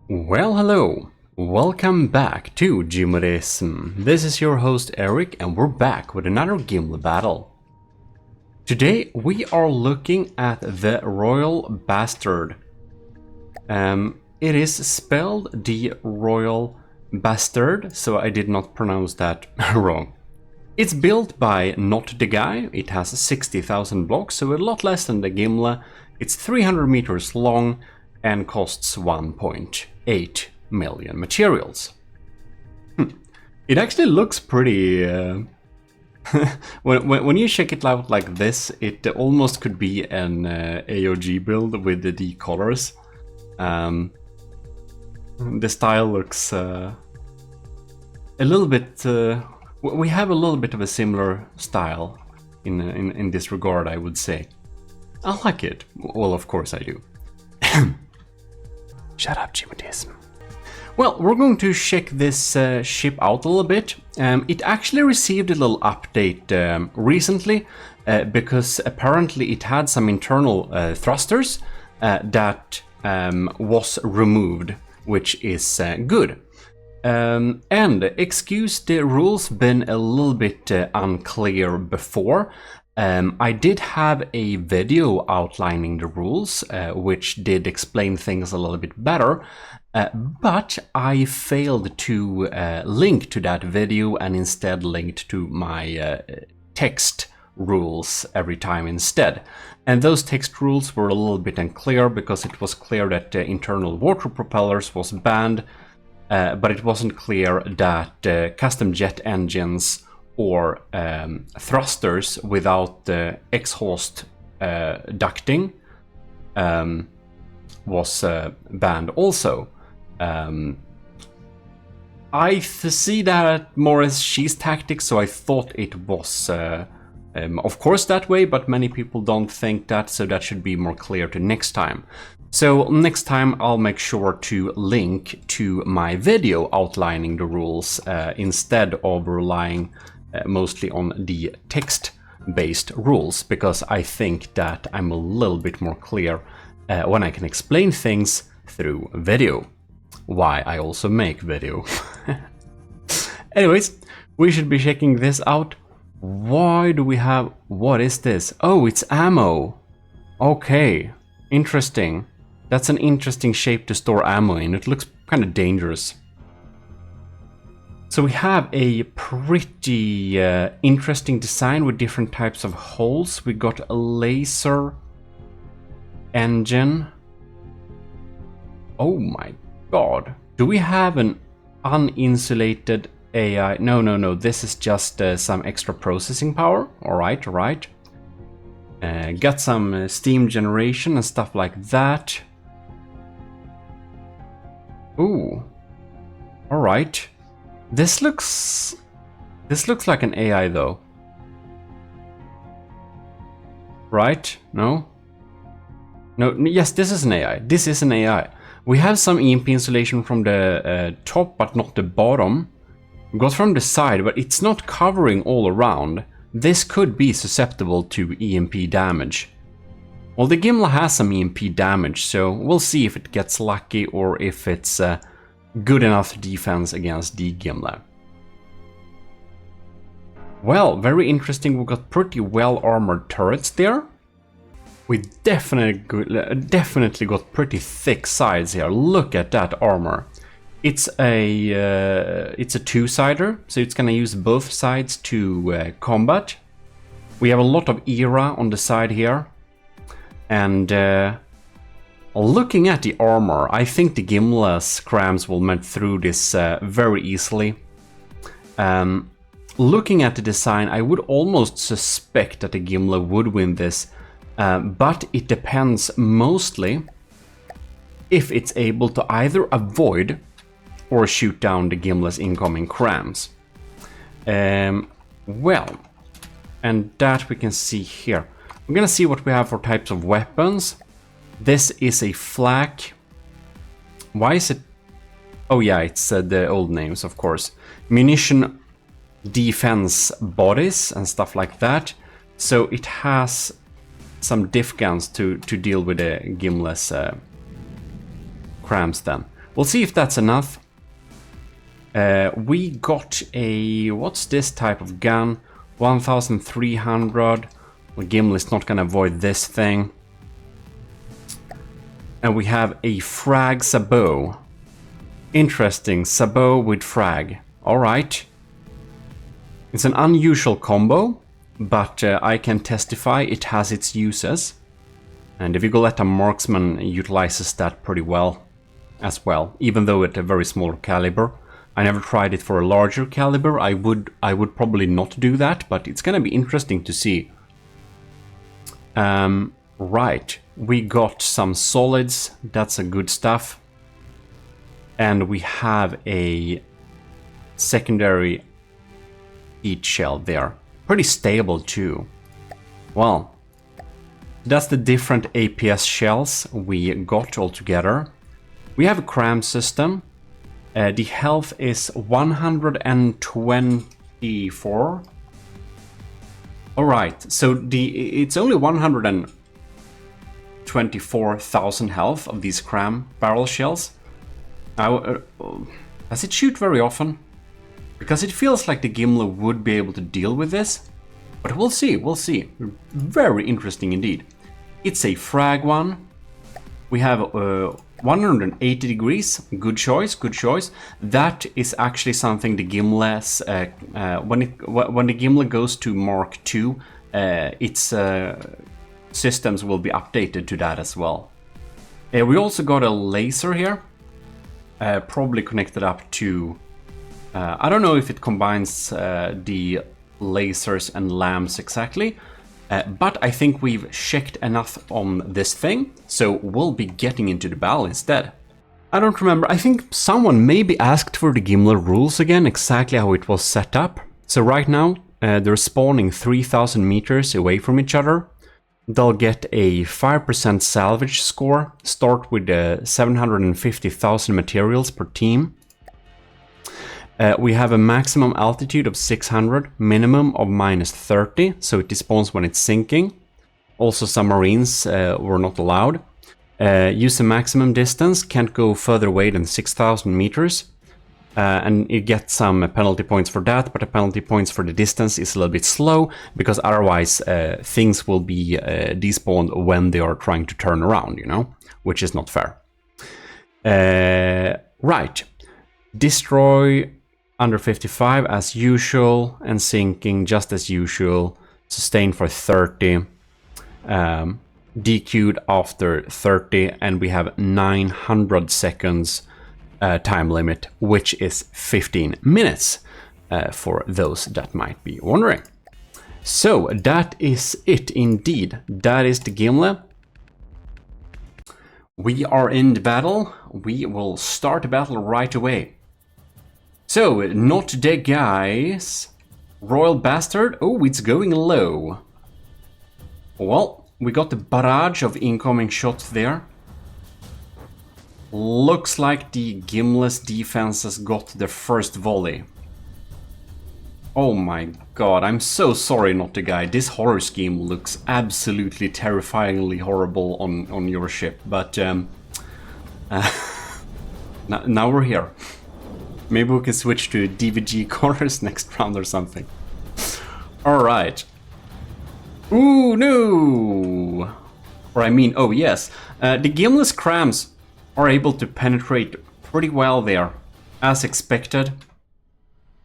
Well, hello. Welcome back to Gmodism. This is your host Eric, and we're back with another Gimle battle. Today we are looking at the Royal Basterd. It is spelled the Royal Basterd, so I did not pronounce that wrong. It's built by not the guy. It has 60,000 blocks, so a lot less than the Gimle. It's 300 meters long and costs 1.8 million materials. It actually looks pretty... when you check it out like this, it almost could be an AOG build with the colors. The style looks a little bit... we have a little bit of a similar style in this regard, I would say. I like it. Well, of course I do. Shut up, Gmodism. Well, we're going to check this ship out a little bit. It actually received a little update recently because apparently it had some internal thrusters that was removed, which is good. And excuse the rules been a little bit unclear before. I did have a video outlining the rules, which did explain things a little bit better, but I failed to link to that video and instead linked to my text rules every time instead. And those text rules were a little bit unclear because it was clear that internal water propellers was banned, but it wasn't clear that custom jet engines or thrusters without the exhaust ducting was banned also. I see that more as cheese tactics, so I thought it was of course that way, but many people don't think that, so that should be more clear to next time. So next time I'll make sure to link to my video outlining the rules instead of relying mostly on the text-based rules, because I think that I'm a little bit more clear when I can explain things through video. Why I also make video. Anyways, we should be checking this out. Why do we have... What is this? Oh, it's ammo. Okay, interesting. That's an interesting shape to store ammo in. It looks kind of dangerous. So we have a pretty interesting design with different types of holes. We got a laser engine. Oh my god. Do we have an uninsulated AI? No. This is just some extra processing power. Alright, alright. Got some steam generation and stuff like that. Ooh. Alright. This looks like an AI though. Right? No? No, yes, this is an AI. This is an AI. We have some EMP insulation from the top, but not the bottom. We got from the side, but it's not covering all around. This could be susceptible to EMP damage. Well, the Gimle has some EMP damage, so we'll see if it gets lucky or if it's good enough defense against the Gimle. Well, very interesting. We got pretty well armored turrets there. We definitely got pretty thick sides here. Look at that armor. It's a two-sider, so it's gonna use both sides to combat. We have a lot of era on the side here, and looking at the armor, I think the Gimle's crams will melt through this very easily. Looking at the design, I would almost suspect that the Gimle would win this, but it depends mostly if it's able to either avoid or shoot down the Gimle's incoming crams. Well, and that we can see here. We're gonna see what we have for types of weapons. This is a flak. Why is it? Oh yeah, it's the old names, of course. Munition defense bodies and stuff like that. So it has some diff guns to deal with the Gimle's crams then. We'll see if that's enough. We got a... what's this type of gun? 1300. Well, Gimle's not gonna avoid this thing. And we have a frag sabot. Interesting, sabot with frag. Alright. It's an unusual combo, but I can testify it has its uses. And the Vigoletta Marksman utilizes that pretty well as well, even though at a very small caliber. I never tried it for a larger caliber. I would probably not do that, but it's gonna be interesting to see. Right, we got some solids, that's a good stuff. And we have a secondary heat shell there. Pretty stable too. Well, that's the different APS shells we got all together. We have a cram system. The health is 124. Alright, so it's only 124,000 health of these cram barrel shells. Does it shoot very often? Because it feels like the Gimle would be able to deal with this. But we'll see, we'll see. Very interesting indeed. It's a frag one. We have 180 degrees. Good choice, good choice. That is actually something the Gimle's... when the Gimle goes to Mark II, its systems will be updated to that as well. We also got a laser here. Probably connected up to... I don't know if it combines the lasers and lamps exactly, but I think we've checked enough on this thing, so we'll be getting into the battle instead. I don't remember, I think someone maybe asked for the Gimle rules again, exactly how it was set up. So right now, they're spawning 3,000 meters away from each other. They'll get a 5% salvage score, start with 750,000 materials per team. We have a maximum altitude of 600, minimum of -30, so it despawns when it's sinking. Also submarines were not allowed. Use a maximum distance, can't go further away than 6,000 meters. And you get some penalty points for that, but the penalty points for the distance is a little bit slow, because otherwise things will be despawned when they are trying to turn around, you know, which is not fair. Right. Destroy under 55 as usual, and sinking just as usual. Sustain for 30. DQ'd after 30, and we have 900 seconds time limit, which is 15 minutes for those that might be wondering. So that is it indeed. That is the Gimle. We are in the battle. We will start the battle right away. So, not the guys. Royal Basterd. Oh, it's going low. Well, we got the barrage of incoming shots there. Looks like the Gimle's defenses got the first volley. Oh my god, I'm so sorry, not the guy. This horror scheme looks absolutely terrifyingly horrible on your ship, but now we're here. Maybe we can switch to DVG colors next round or something. Alright. Ooh, no! Or I mean, oh yes. The Gimle's crams are able to penetrate pretty well there, as expected.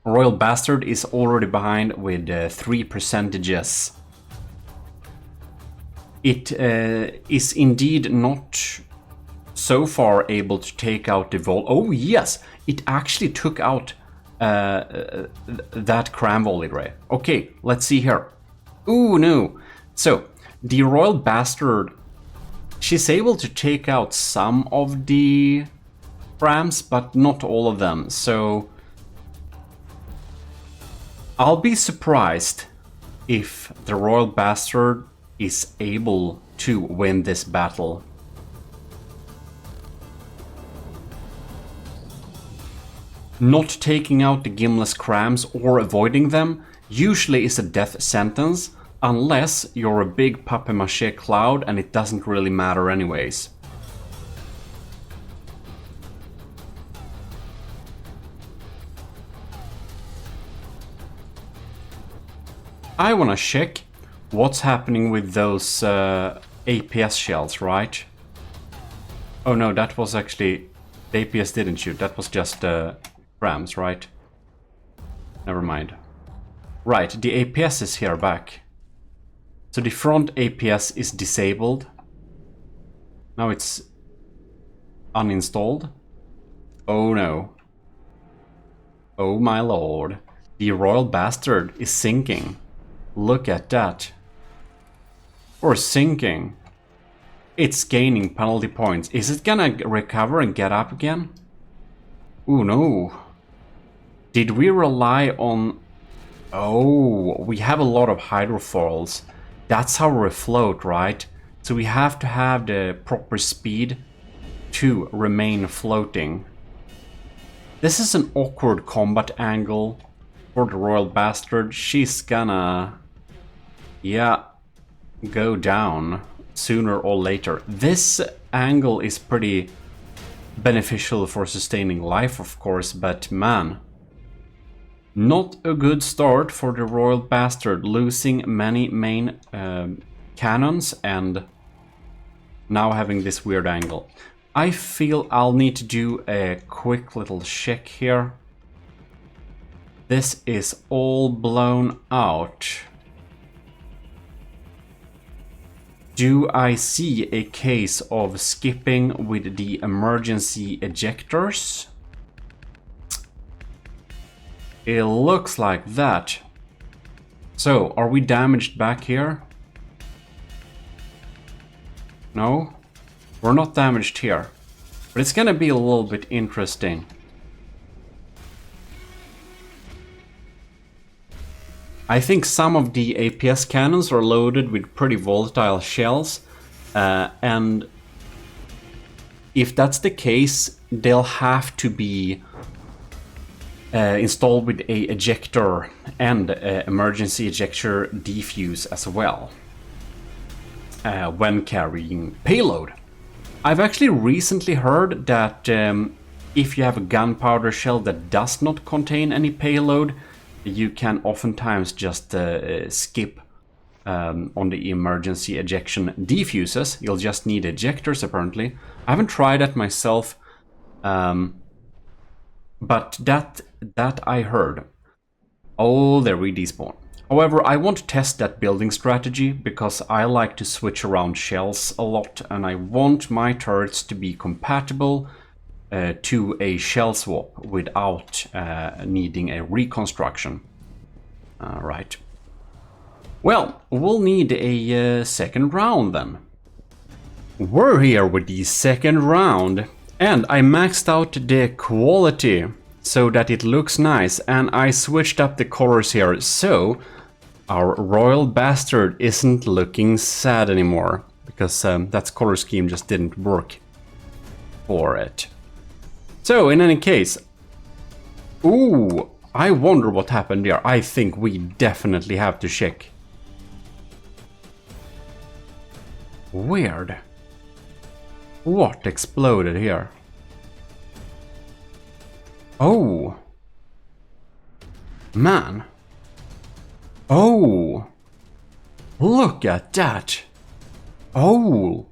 Royal Basterd is already behind with 3%. It is indeed not so far able to take out the Vol. Oh yes, it actually took out that cram volley ray. Okay, let's see here. Ooh, no. So, the Royal Basterd, she's able to take out some of the crams, but not all of them. So, I'll be surprised if the Royal Basterd is able to win this battle. Not taking out the Gimle's crams or avoiding them usually is a death sentence, unless you're a big papier-mâché cloud and it doesn't really matter anyways. I want to check what's happening with those APS shells, right? Oh no, that was actually... The APS didn't shoot, that was just rams, right? Never mind. Right, the APS is here back. So the front APS is disabled. Now it's uninstalled. Oh no. Oh my lord. The Royal Basterd is sinking. Look at that. Or sinking. It's gaining penalty points. Is it gonna recover and get up again? Oh no. Did we rely on... Oh, we have a lot of hydrofoils. That's how we float, right? So we have to have the proper speed to remain floating. This is an awkward combat angle for the Royal Basterd. She's gonna... yeah, go down sooner or later. This angle is pretty beneficial for sustaining life, of course, but man... Not a good start for the Royal Basterd, losing many main cannons and now having this weird angle. I feel I'll need to do a quick little check here. This is all blown out. Do I see a case of skipping with the emergency ejectors? It looks like that. So, are we damaged back here? No? We're not damaged here. But it's gonna be a little bit interesting. I think some of the APS cannons are loaded with pretty volatile shells. And if that's the case, they'll have to be installed with a ejector and emergency ejector defuse as well when carrying payload. I've actually recently heard that if you have a gunpowder shell that does not contain any payload, you can oftentimes just skip on the emergency ejection defuses. You'll just need ejectors apparently. I haven't tried that myself. But that I heard. Oh, there we despawn. However, I want to test that building strategy because I like to switch around shells a lot and I want my turrets to be compatible to a shell swap without needing a reconstruction. Right. Well, we'll need a second round then. We're here with the second round. And I maxed out the quality so that it looks nice, and I switched up the colors here so our Royal Basterd isn't looking sad anymore, because that color scheme just didn't work for it. So in any case, ooh, I wonder what happened there. I think we definitely have to check. Weird. What exploded here? Oh. Man. Oh. Look at that. Oh.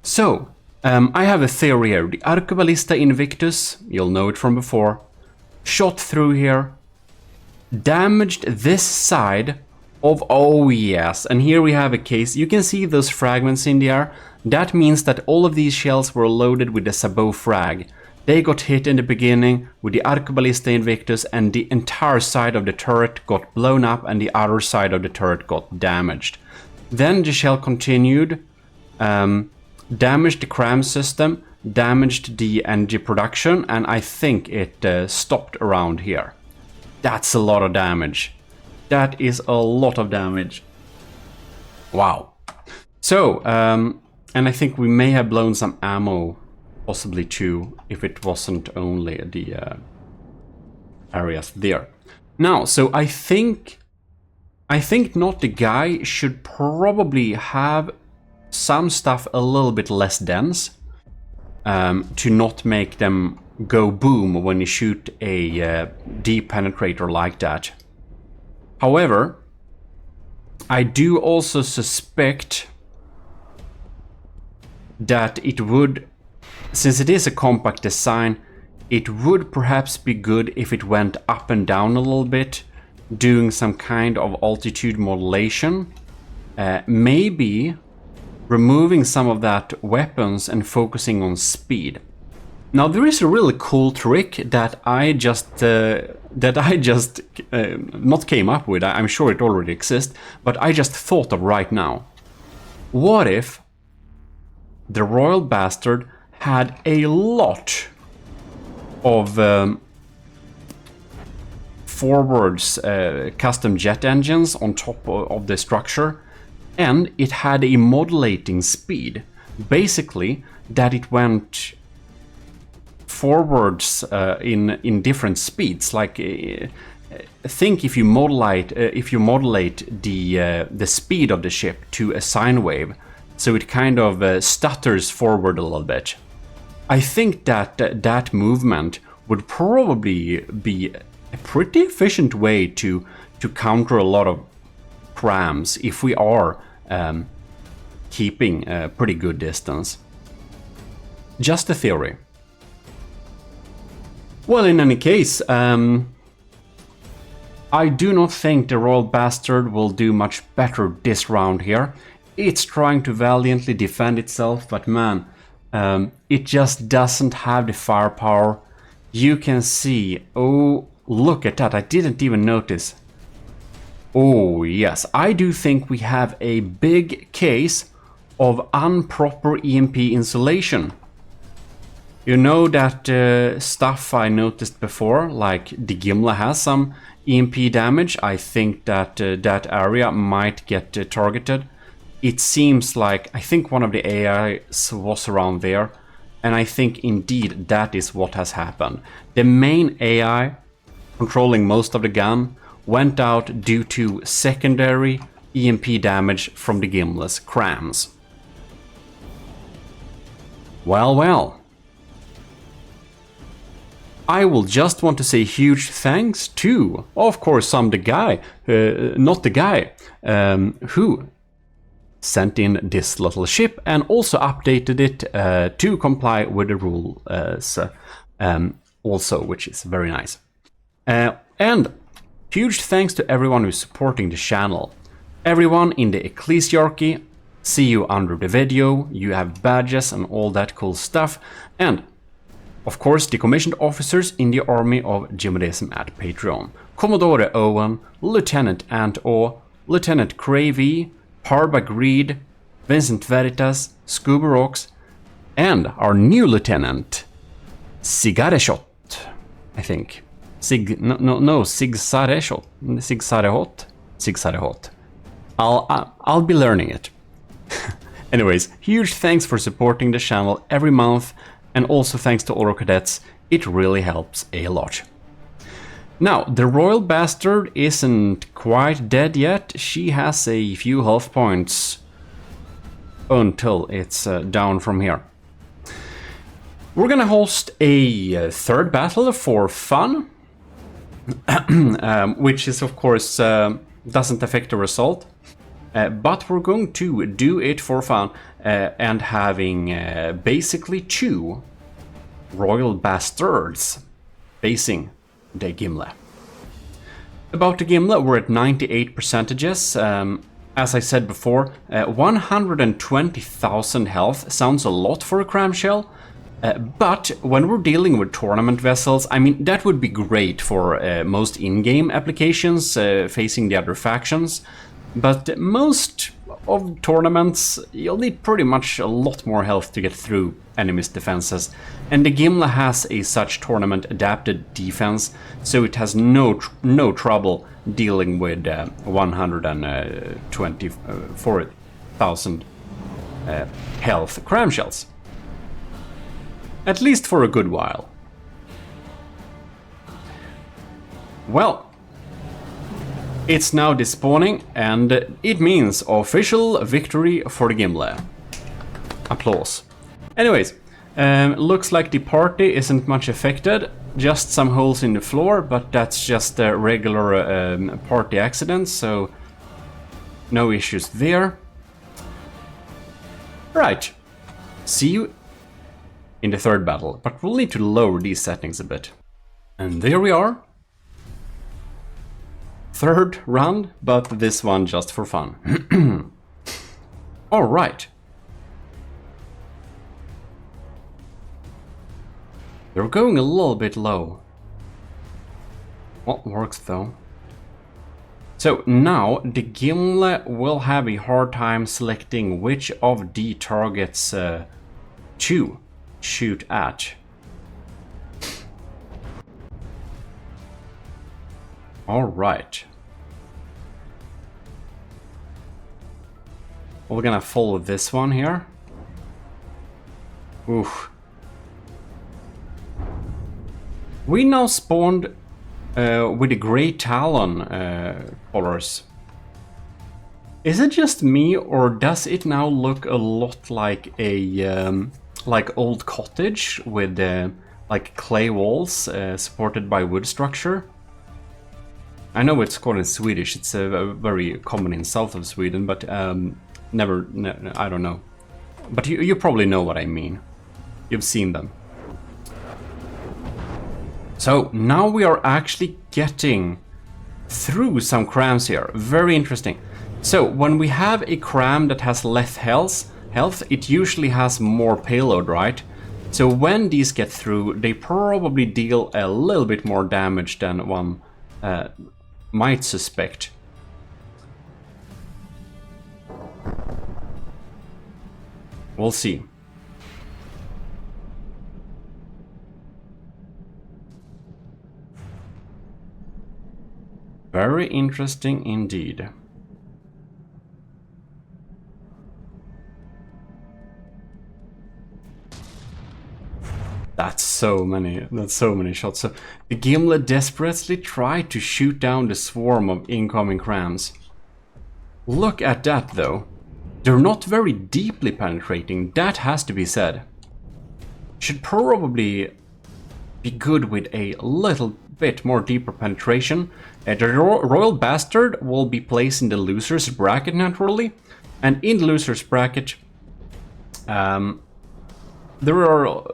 So, I have a theory here. The Arqueballista Invictus, you'll know it from before, shot through here, damaged this side of... Oh yes, and here we have a case. You can see those fragments in the air. That means that all of these shells were loaded with the sabot frag. They got hit in the beginning with the Arqueballista Invictus and the entire side of the turret got blown up and the other side of the turret got damaged. Then the shell continued, damaged the cram system, damaged the energy production, and I think it stopped around here. That's a lot of damage. That is a lot of damage. Wow. So, and I think we may have blown some ammo, possibly too, if it wasn't only the areas there. Now, so I think not the guy should probably have some stuff a little bit less dense to not make them go boom when you shoot a deep penetrator like that. However, I do also suspect that it would, since it is a compact design, it would perhaps be good if it went up and down a little bit, doing some kind of altitude modulation. Maybe removing some of that weapons and focusing on speed. Now there is a really cool trick that I just not came up with. I'm sure it already exists, but I just thought of right now. What if the Royal Basterd had a lot of forwards custom jet engines on top of the structure, and it had a modulating speed. Basically, that it went forwards in different speeds. Like think if you modulate the speed of the ship to a sine wave, so it kind of stutters forward a little bit. I think that that movement would probably be a pretty efficient way to counter a lot of crams if we are keeping a pretty good distance. Just a theory. Well, in any case, I do not think the Royal Basterd will do much better this round here. It's trying to valiantly defend itself, but man, it just doesn't have the firepower. You can see, oh, look at that, I didn't even notice. Oh yes, I do think we have a big case of improper EMP insulation. You know that stuff I noticed before, like the Gimle has some EMP damage. I think that that area might get targeted. It seems like, I think one of the AIs was around there, and I think indeed that is what has happened. The main AI controlling most of the gun went out due to secondary EMP damage from the Gimle's crams. Well, well. I will just want to say huge thanks to, of course, not the guy who sent in this little ship and also updated it to comply with the rules also, which is very nice. And huge thanks to everyone who's supporting the channel. Everyone in the ecclesiarchy, see you under the video, you have badges and all that cool stuff, and of course the commissioned officers in the army of Gmodism at Patreon. Commodore Owen, Lieutenant Ant-O, Lieutenant Cravey, Parbag Reed, Vincent Veritas, Scuba Rocks, and our new lieutenant, Sigareshot, I think. Sigsarehot. I'll be learning it. Anyways, huge thanks for supporting the channel every month, and also thanks to all our cadets. It really helps a lot. Now, the Royal Basterd isn't quite dead yet. She has a few health points until it's down from here. We're gonna host a third battle for fun, which is of course doesn't affect the result, but we're going to do it for fun and having basically two Royal Bastards facing the Gimle. About the Gimle, we're at 98%. As I said before, 120,000 health sounds a lot for a cramshell. But when we're dealing with tournament vessels, I mean, that would be great for most in-game applications facing the other factions. But most of tournaments, you'll need pretty much a lot more health to get through enemies' defenses. And the Gimle has a such tournament-adapted defense, so it has no trouble dealing with 124,000 health cramshells. At least for a good while. Well, it's now despawning, and it means official victory for the Gimle. Applause. Anyways, looks like the party isn't much affected, just some holes in the floor, but that's just a regular party accident, so No issues there. Right. See you in the third battle, but we'll need to lower these settings a bit. And there we are. Third round, but this one just for fun. Alright. They're going a little bit low. What works though? So now the Gimle will have a hard time selecting which of the targets to shoot at. Alright. We're gonna follow this one here. Oof. We now spawned with the Grey Talon colors. Is it just me, or does it now look a lot like a like old cottage with like clay walls supported by wood structure? I know it's called in Swedish. It's very common in south of Sweden, but I don't know. But you probably know what I mean. You've seen them. So now we are actually getting through some crams here. Very interesting. So when we have a cram that has less health, it usually has more payload, right? So when these get through, they probably deal a little bit more damage than one might suspect. We'll see. Very interesting indeed. That's so many shots. So the Gimle desperately tried to shoot down the swarm of incoming crams. Look at that though. They're not very deeply penetrating, that has to be said. Should probably be good with a little bit more deeper penetration. The Royal Basterd will be placed in the loser's bracket naturally, and in the loser's bracket there are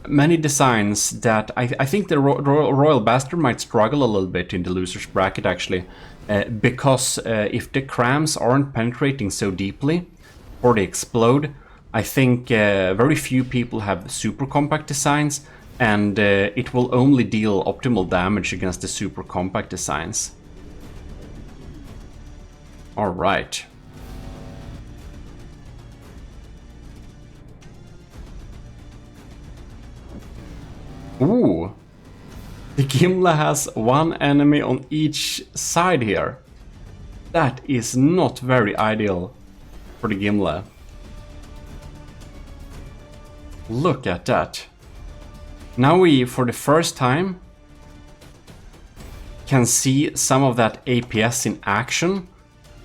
many designs that I think the Royal Basterd might struggle a little bit in the loser's bracket actually, because if the crams aren't penetrating so deeply or they explode, I think very few people have super compact designs, and it will only deal optimal damage against the super compact designs. Alright. Ooh. The Gimle has one enemy on each side here. That is not very ideal for the Gimle. Look at that. Now we, for the first time, can see some of that APS in action.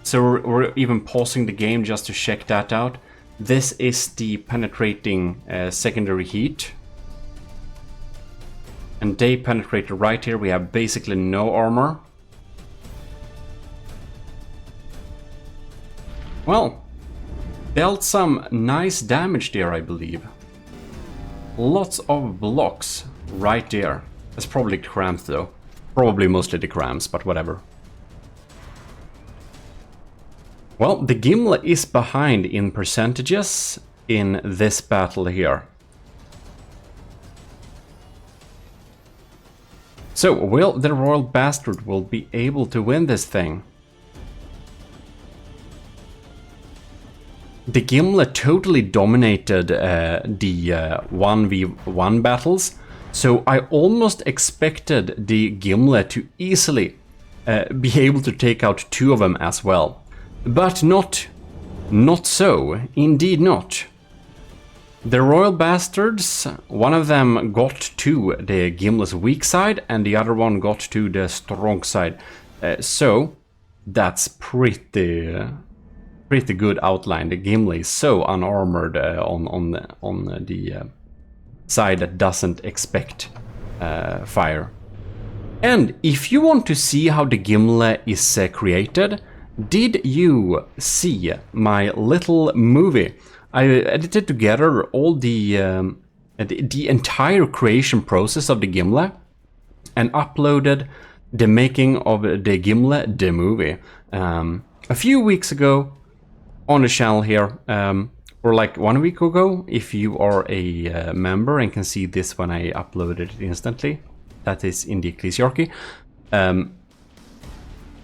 So we're even pausing the game just to check that out. This is the penetrating secondary heat. And they penetrate right here. We have basically no armor. Well, dealt some nice damage there, I believe. Lots of blocks right there. That's probably crams though. Probably mostly the crams, but whatever. Well, the Gimle is behind in percentages in this battle here. So, will the Royal Basterd will be able to win this thing? The Gimle totally dominated the 1v1 battles, so I almost expected the Gimle to easily be able to take out two of them as well. But not so, indeed not. The Royal Bastards, one of them got to the Gimle's weak side and the other one got to the strong side. So that's pretty good outline. The Gimle is so unarmored on the side that doesn't expect fire. And if you want to see how the Gimle is created, did you see my little movie? I edited together all the entire creation process of the Gimle and uploaded the making of the Gimle, the movie, a few weeks ago on the channel here, or like 1 week ago, if you are a member and can see this when I uploaded it instantly. That is in the Ecclesiarchy.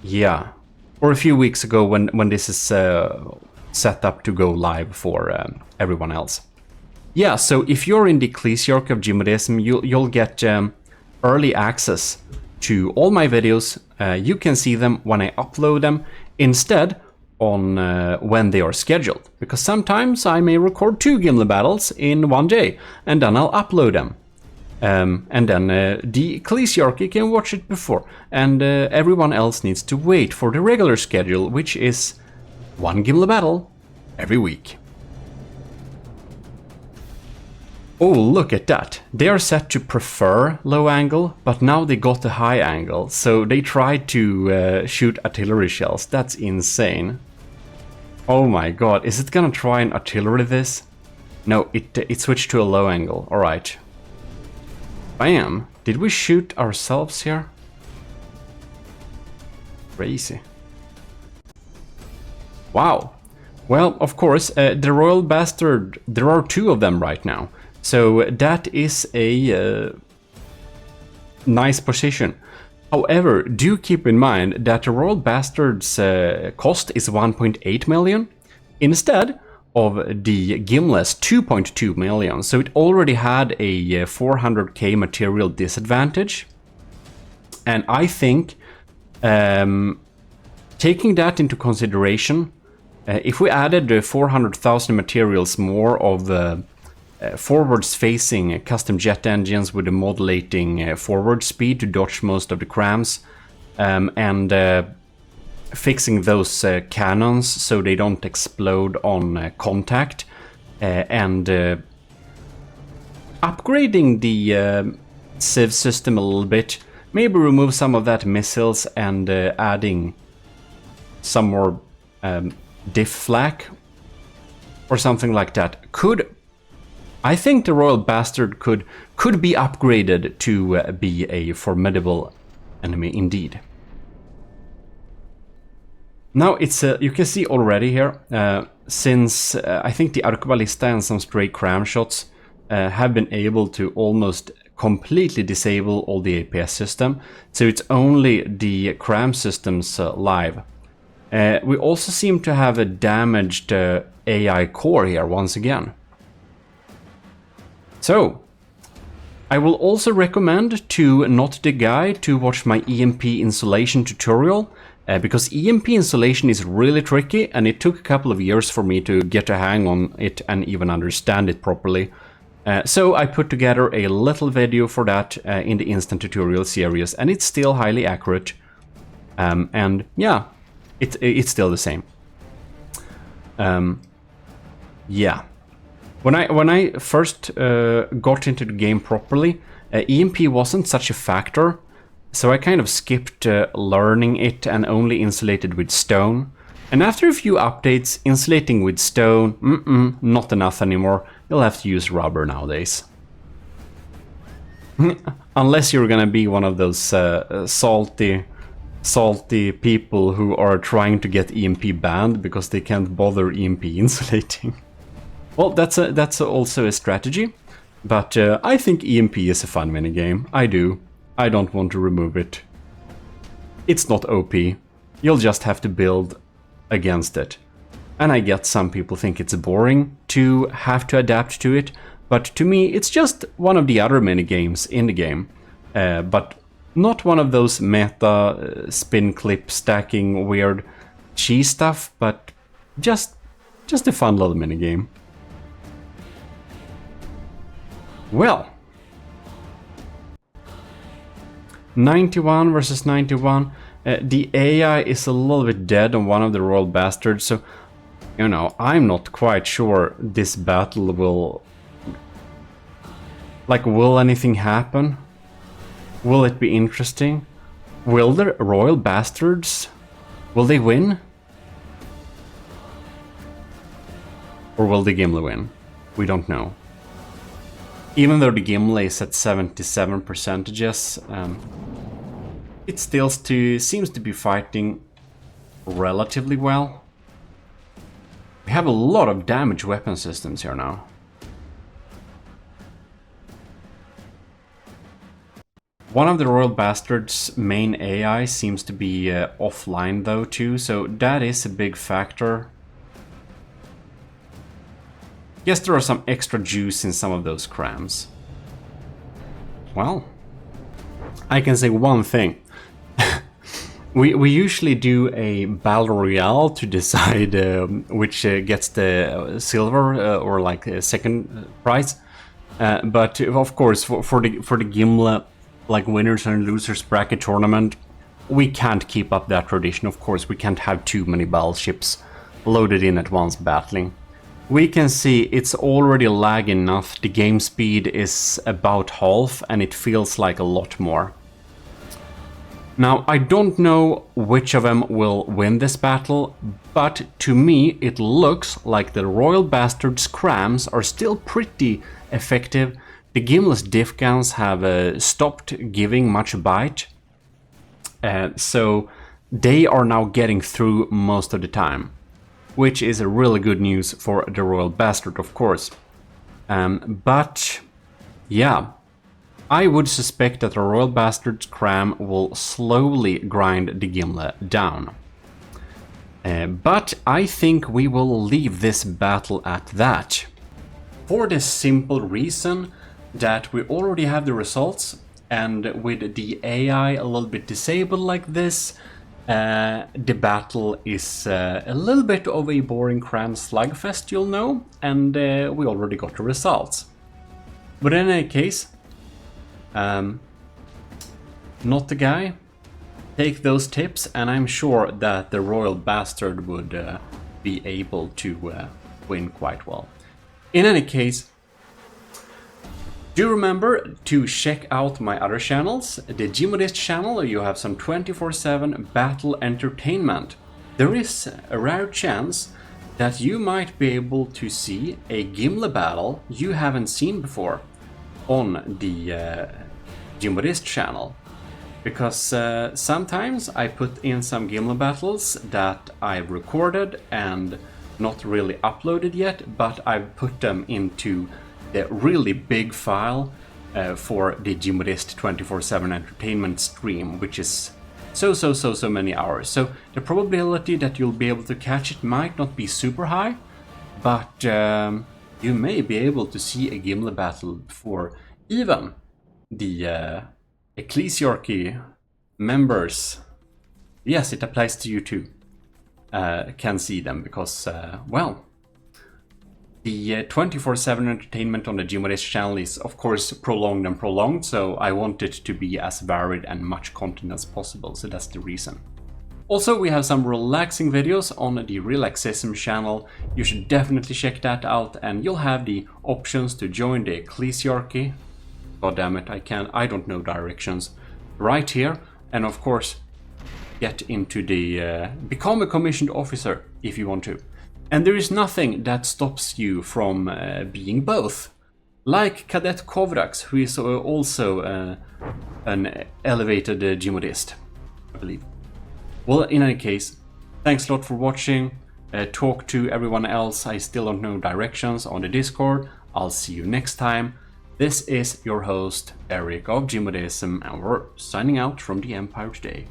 Yeah, or a few weeks ago when this is set up to go live for everyone else. Yeah, so if you're in the Ecclesiarchy of Gmodism, you'll get early access to all my videos. You can see them when I upload them instead on when they are scheduled, because sometimes I may record 2 Gimle battles in one day and then I'll upload them. And then the Ecclesiarchy can watch it before, and everyone else needs to wait for the regular schedule, which is 1 Gimle battle every week. Oh, look at that. They are set to prefer low angle, but now they got a high angle, so they tried to shoot artillery shells. That's insane. Oh my god, is it gonna try and artillery this? No, it switched to a low angle, alright. Bam! Did we shoot ourselves here? Crazy. Wow. Well, of course, the Royal Basterd, there are 2 of them right now. So that is a nice position. However, do keep in mind that the Royal Basterd's cost is 1.8 million instead of the Gimle's 2.2 million. So it already had a 400k material disadvantage. And I think taking that into consideration, if we added 400,000 materials more of forwards facing custom jet engines with a modulating forward speed to dodge most of the crams, and fixing those cannons so they don't explode on contact, and upgrading the sieve system a little bit, maybe remove some of that missiles and adding some more diff flak or something like that. I think the Royal Basterd could be upgraded to be a formidable enemy indeed. Now it's you can see already here, since I think the Arquebalista and some stray cram shots have been able to almost completely disable all the APS system, so it's only the cram systems live. We also seem to have a damaged AI core here once again. So, I will also recommend to not the guy to watch my EMP installation tutorial, because EMP installation is really tricky and it took a couple of years for me to get a hang on it and even understand it properly. So I put together a little video for that in the instant tutorial series, and it's still highly accurate. And yeah, it's still the same. Yeah. When I first got into the game properly, EMP wasn't such a factor, so I kind of skipped learning it and only insulated with stone. And after a few updates, insulating with stone, not enough anymore. You'll have to use rubber nowadays. Unless you're gonna be one of those salty people who are trying to get EMP banned because they can't bother EMP insulating. Well, that's also a strategy, but I think EMP is a fun minigame. I do. I don't want to remove it. It's not OP. You'll just have to build against it. And I get some people think it's boring to have to adapt to it, but to me it's just one of the other minigames in the game. But not one of those meta spin clip stacking weird cheese stuff, but just a fun little minigame. Well, 91 versus 91. The AI is a little bit dead on one of the Royal Bastards, so, you know, I'm not quite sure this battle will... Like, will anything happen? Will it be interesting? Will the Royal Bastards... Will they win? Or will the Gimle win? We don't know. Even though the Gimle is at 77%, it still seems to be fighting relatively well. We have a lot of damaged weapon systems here now. One of the Royal Basterd's main AI seems to be offline though too, so that is a big factor. Yes, there are some extra juice in some of those crams. Well, I can say one thing. We usually do a battle royale to decide which gets the silver or like a second prize. But of course, for the Gimle, like winners and losers bracket tournament, we can't keep up that tradition. Of course, we can't have too many battleships loaded in at once battling. We can see it's already lag enough. The game speed is about half, and it feels like a lot more. Now, I don't know which of them will win this battle, but to me it looks like the Royal Basterd's crams are still pretty effective. The Gimle's diff guns have stopped giving much bite, so they are now getting through most of the time, which is a really good news for the Royal Basterd, of course. But yeah, I would suspect that the Royal Basterd's cram will slowly grind the Gimle down. But I think we will leave this battle at that. For the simple reason that we already have the results, and with the AI a little bit disabled like this, the battle is a little bit of a boring cram slugfest, you'll know, and we already got the results. But in any case, not the guy. Take those tips, and I'm sure that the Royal Basterd would be able to win quite well. In any case, do remember to check out my other channels. The Gmodist channel, you have some 24/7 battle entertainment. There is a rare chance that you might be able to see a Gimle battle you haven't seen before on the Gmodist channel. Because sometimes I put in some Gimle battles that I've recorded and not really uploaded yet, but I've put them into the really big file for the Gmodist 24/7 entertainment stream, which is so many hours. So the probability that you'll be able to catch it might not be super high, but you may be able to see a Gimle battle before even the Ecclesiarchy members, yes, it applies to you too, can see them, because, well, the 24/7 entertainment on the Gmodist channel is of course prolonged, so I want it to be as varied and much content as possible, so that's the reason. Also, we have some relaxing videos on the Relaxism channel. You should definitely check that out, and you'll have the options to join the Ecclesiarchy. God damn it, I don't know directions. Right here, and of course, get into the become a commissioned officer if you want to. And there is nothing that stops you from being both. Like Cadet Kovrax, who is also an elevated Gmodist, I believe. Well, in any case, thanks a lot for watching. Talk to everyone else. I still don't know directions on the Discord. I'll see you next time. This is your host, Eric of Gmodism, and we're signing out from the Empire today.